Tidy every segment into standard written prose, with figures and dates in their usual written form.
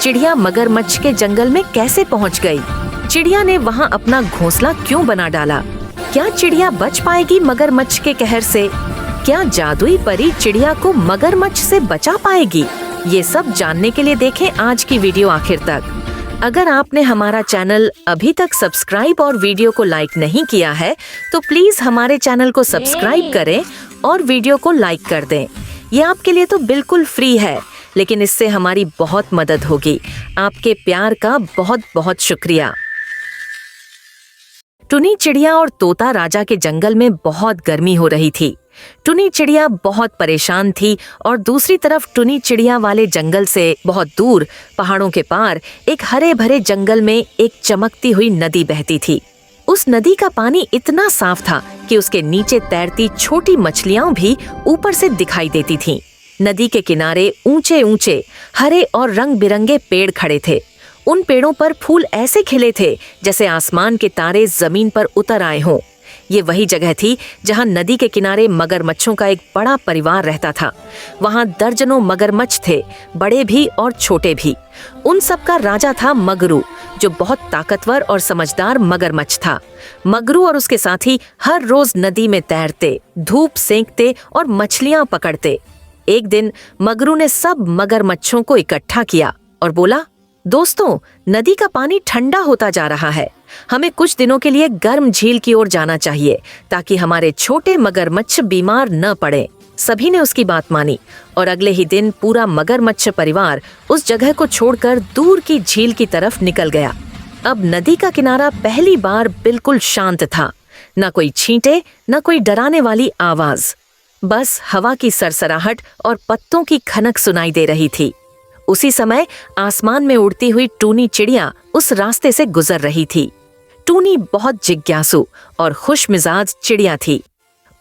चिड़िया मगरमच्छ के जंगल में कैसे पहुंच गई? चिड़िया ने वहां अपना घोंसला क्यों बना डाला? क्या चिड़िया बच पाएगी मगरमच्छ के कहर से? क्या जादुई परी चिड़िया को मगरमच्छ से बचा पाएगी? ये सब जानने के लिए देखें आज की वीडियो आखिर तक। अगर आपने हमारा चैनल अभी तक सब्सक्राइब और वीडियो को लाइक नहीं किया है तो प्लीज हमारे चैनल को सब्सक्राइब करें और वीडियो को लाइक कर दें। ये आपके लिए तो बिल्कुल फ्री है, लेकिन इससे हमारी बहुत मदद होगी। आपके प्यार का बहुत बहुत शुक्रिया। टुनी चिड़िया और तोता राजा के जंगल में बहुत गर्मी हो रही थी। टुनी चिड़िया बहुत परेशान थी और दूसरी तरफ टुनी चिड़िया वाले जंगल से बहुत दूर पहाड़ों के पार एक हरे भरे जंगल में एक चमकती हुई नदी बहती थी। उस नदी का पानी इतना साफ था कि उसके नीचे तैरती छोटी मछलियां भी ऊपर से दिखाई देती थीं। नदी के किनारे ऊंचे ऊंचे हरे और रंग बिरंगे पेड़ खड़े थे। उन पेड़ों पर फूल ऐसे खिले थे जैसे आसमान के तारे जमीन पर उतर आए हों। ये वही जगह थी जहां नदी के किनारे मगरमच्छों का एक बड़ा परिवार रहता था। वहां दर्जनों मगरमच्छ थे, बड़े भी और छोटे भी। उन सब का राजा था मगरू, जो बहुत ताकतवर और समझदार मगरमच्छ था। मगरू और उसके साथी हर रोज नदी में तैरते, धूप सेंकते और मछलियां पकड़ते। एक दिन मगरू ने सब मगरमच्छों को इकट्ठा किया और बोला, दोस्तों, नदी का पानी ठंडा होता जा रहा है। हमें कुछ दिनों के लिए गर्म झील की ओर जाना चाहिए ताकि हमारे छोटे मगरमच्छ बीमार न पड़े। सभी ने उसकी बात मानी और अगले ही दिन पूरा मगरमच्छ परिवार उस जगह को छोड़कर दूर की झील की तरफ निकल गया। अब नदी का किनारा पहली बार बिल्कुल शांत था। न कोई छींटे, न कोई डराने वाली आवाज, बस हवा की सरसराहट और पत्तों की खनक सुनाई दे रही थी। उसी समय आसमान में उड़ती हुई टूनी चिड़िया उस रास्ते से गुजर रही थी। टूनी बहुत जिज्ञासु और खुश मिजाज चिड़िया थी।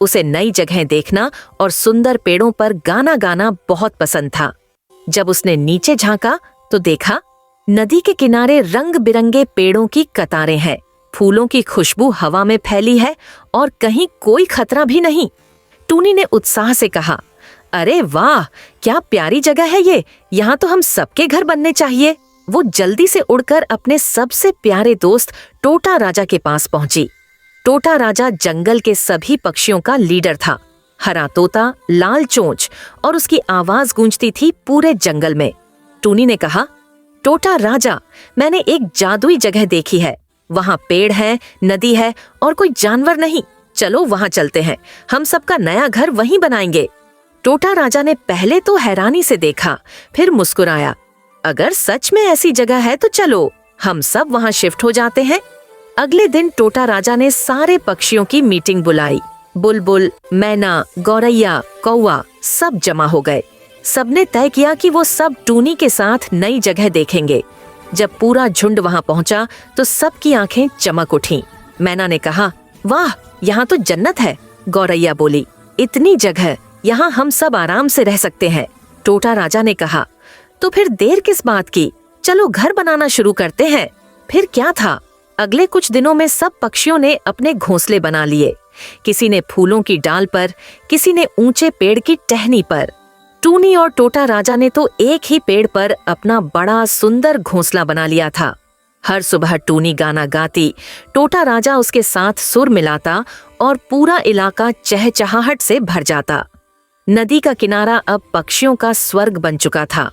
उसे नई जगह देखना और सुंदर पेड़ों पर गाना गाना बहुत पसंद था। जब उसने नीचे झांका तो देखा, नदी के किनारे रंग बिरंगे पेड़ों की कतारें हैं। फूलों की खुशबू हवा में फैली है और कहीं कोई खतरा भी नहीं। टूनी ने उत्साह से कहा, अरे वाह, क्या प्यारी जगह है ये। यहाँ तो हम सबके घर बनने चाहिए। वो जल्दी से उड़कर अपने सबसे प्यारे दोस्त टोटा राजा के पास पहुंची। टोटा राजा जंगल के सभी पक्षियों का लीडर था। हरा तोता, लाल चोंच और उसकी आवाज गूंजती थी पूरे जंगल में। टूनी ने कहा, टोटा राजा, मैंने एक जादुई जगह देखी है। वहाँ पेड़ है, नदी है और कोई जानवर नहीं। चलो वहाँ चलते हैं। हम सबका नया घर वहीं बनाएंगे। टोटा राजा ने पहले तो हैरानी से देखा, फिर मुस्कुराया। अगर सच में ऐसी जगह है तो चलो, हम सब वहां शिफ्ट हो जाते हैं। अगले दिन टोटा राजा ने सारे पक्षियों की मीटिंग बुलाई। बुलबुल, मैना, गौरैया, कौवा सब जमा हो गए। सबने तय किया कि वो सब टूनी के साथ नई जगह देखेंगे। जब पूरा झुंड वहां पहुंचा तो सबकी आंखें चमक उठीं। मैना ने कहा, वाह, यहाँ तो जन्नत है। गौरैया बोली, इतनी जगह, यहाँ हम सब आराम से रह सकते हैं। टोटा राजा ने कहा, तो फिर देर किस बात की, चलो घर बनाना शुरू करते हैं। फिर क्या था, अगले कुछ दिनों में सब पक्षियों ने अपने घोंसले बना लिए। किसी ने फूलों की डाल पर, किसी ने ऊंचे पेड़ की टहनी पर। टूनी और टोटा राजा ने तो एक ही पेड़ पर अपना बड़ा सुंदर घोंसला बना लिया था। हर सुबह टूनी गाना गाती, टोटा राजा उसके साथ सुर मिलाता और पूरा इलाका चहचहाहट से भर जाता। नदी का किनारा अब पक्षियों का स्वर्ग बन चुका था।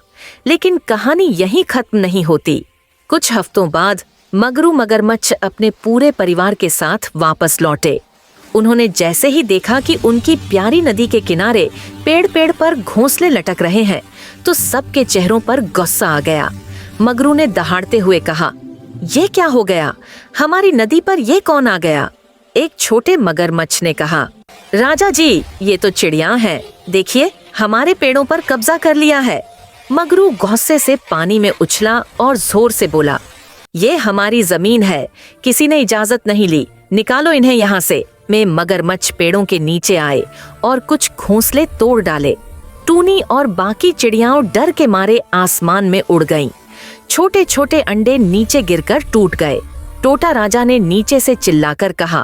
लेकिन कहानी यहीं खत्म नहीं होती। कुछ हफ्तों बाद मगरू मगरमच्छ अपने पूरे परिवार के साथ वापस लौटे। उन्होंने जैसे ही देखा कि उनकी प्यारी नदी के किनारे पेड़ पेड़ पर घोंसले लटक रहे हैं तो सबके चेहरों पर गुस्सा आ गया। मगरू ने दहाड़ते हुए कहा, ये क्या हो गया? हमारी नदी पर ये कौन आ गया? एक छोटे मगरमच्छ ने कहा, राजा जी, ये तो चिड़िया हैं। देखिए, हमारे पेड़ों पर कब्जा कर लिया है। मगरू गुस्से से पानी में उछला और जोर से बोला, ये हमारी जमीन है, किसी ने इजाजत नहीं ली, निकालो इन्हें यहाँ से। में मगरमच्छ पेड़ों के नीचे आए और कुछ घोंसले तोड़ डाले। टूनी और बाकी चिड़ियाओं डर के मारे आसमान में उड़ गईं। छोटे छोटे अंडे नीचे गिरकर टूट गए। टोटा राजा ने नीचे से चिल्लाकर कहा,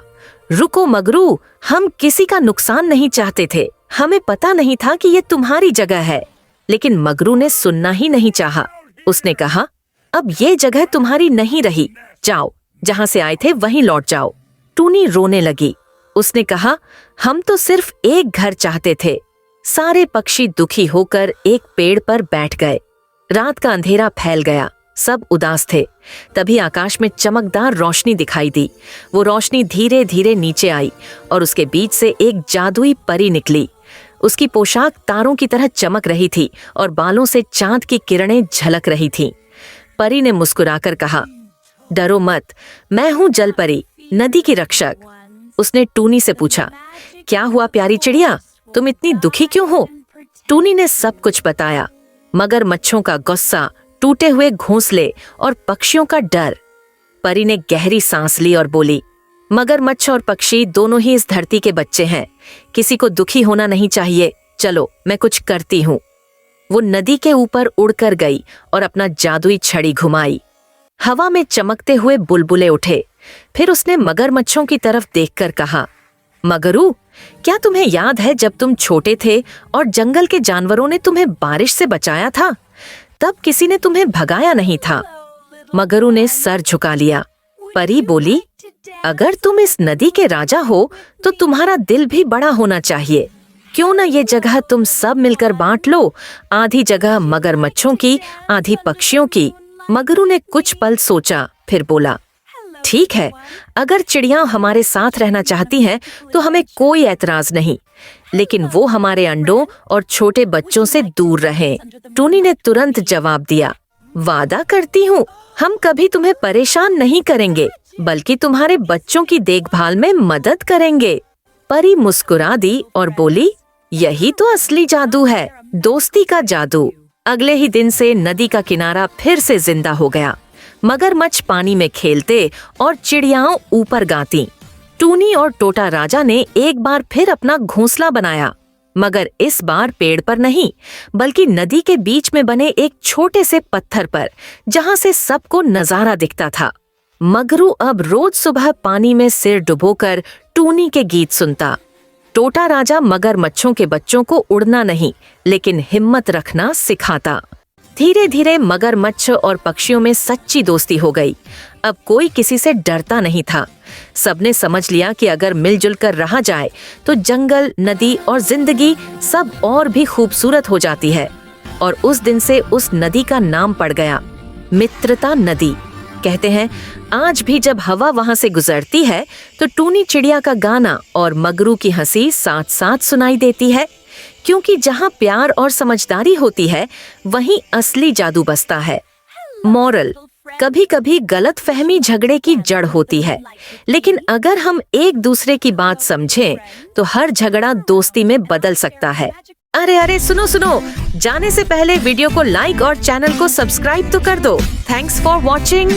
रुको मगरू, हम किसी का नुकसान नहीं चाहते थे। हमें पता नहीं था कि ये तुम्हारी जगह है। लेकिन मगरू ने सुनना ही नहीं चाहा। उसने कहा, अब ये जगह तुम्हारी नहीं रही, जाओ, जहाँ से आए थे वहीं लौट जाओ। टूनी रोने लगी। उसने कहा, हम तो सिर्फ एक घर चाहते थे। सारे पक्षी दुखी होकर एक पेड़ पर बैठ गए। रात का अंधेरा फैल गया, सब उदास थे। तभी आकाश में चमकदार रोशनी दिखाई दी। वो रोशनी धीरे धीरे नीचे आई और उसके बीच से एक जादुई परी निकली। उसकी पोशाक तारों की तरह चमक रही थी और बालों से चांद की किरणें झलक रही थीं। परी ने मुस्कुराकर कहा, डरो मत, मैं हूँ जल परी, नदी की रक्षक। उसने टूनी से पूछा, क्या हुआ प्यारी चिड़िया, तुम इतनी दुखी क्यों हो? टूनी ने सब कुछ बताया, मगरमच्छों का गुस्सा, टूटे हुए घोंसले और पक्षियों का डर। परी ने गहरी सांस ली और बोली, मगरमच्छ और पक्षी दोनों ही इस धरती के बच्चे हैं, किसी को दुखी होना नहीं चाहिए। चलो, मैं कुछ करती हूँ। वो नदी के ऊपर उड़कर गई और अपना जादुई छड़ी घुमाई। हवा में चमकते हुए बुलबुले उठे। फिर उसने मगरमच्छों की तरफ देखकर कहा, मगरू, क्या तुम्हें याद है जब तुम छोटे थे और जंगल के जानवरों ने तुम्हें बारिश से बचाया था? तब किसी ने तुम्हें भगाया नहीं था। मगरू ने सर झुका लिया। परी बोली, अगर तुम इस नदी के राजा हो तो तुम्हारा दिल भी बड़ा होना चाहिए। क्यों न ये जगह तुम सब मिलकर बांट लो, आधी जगह मगरमच्छों की, आधी पक्षियों की। मगरू ने कुछ पल सोचा, फिर बोला, ठीक है, अगर चिड़िया हमारे साथ रहना चाहती हैं तो हमें कोई ऐतराज नहीं, लेकिन वो हमारे अंडों और छोटे बच्चों से दूर रहें। टूनी ने तुरंत जवाब दिया, वादा करती हूँ, हम कभी तुम्हें परेशान नहीं करेंगे, बल्कि तुम्हारे बच्चों की देखभाल में मदद करेंगे। परी मुस्कुरा दी और बोली, यही तो असली जादू है, दोस्ती का जादू। अगले ही दिन से नदी का किनारा फिर से जिंदा हो गया। मगरमच्छ पानी में खेलते और चिड़ियाओं ऊपर गाती। टूनी और टोटा राजा ने एक बार फिर अपना घोंसला बनाया, मगर इस बार पेड़ पर नहीं, बल्कि नदी के बीच में बने एक छोटे से पत्थर पर, जहां से सबको नजारा दिखता था। मगरू अब रोज सुबह पानी में सिर डुबोकर टूनी के गीत सुनता। टोटा राजा मगरमच्छों के बच्चों को उड़ना नहीं, लेकिन हिम्मत रखना सिखाता। धीरे धीरे मगरमच्छ और पक्षियों में सच्ची दोस्ती हो गई। अब कोई किसी से डरता नहीं था। सबने समझ लिया कि अगर मिलजुल कर रहा जाए तो जंगल, नदी और जिंदगी सब और भी खूबसूरत हो जाती है। और उस दिन से उस नदी का नाम पड़ गया, मित्रता नदी। कहते हैं, आज भी जब हवा वहां से गुजरती है तो टूनी चिड़िया का गाना और मगरू की हंसी साथ साथ सुनाई देती है, क्योंकि जहां प्यार और समझदारी होती है वहीं असली जादू बसता है। मॉरल, कभी कभी गलत फहमी झगड़े की जड़ होती है, लेकिन अगर हम एक दूसरे की बात समझें तो हर झगड़ा दोस्ती में बदल सकता है। अरे सुनो, जाने से पहले वीडियो को लाइक और चैनल को सब्सक्राइब तो कर दो। Thanks for watching.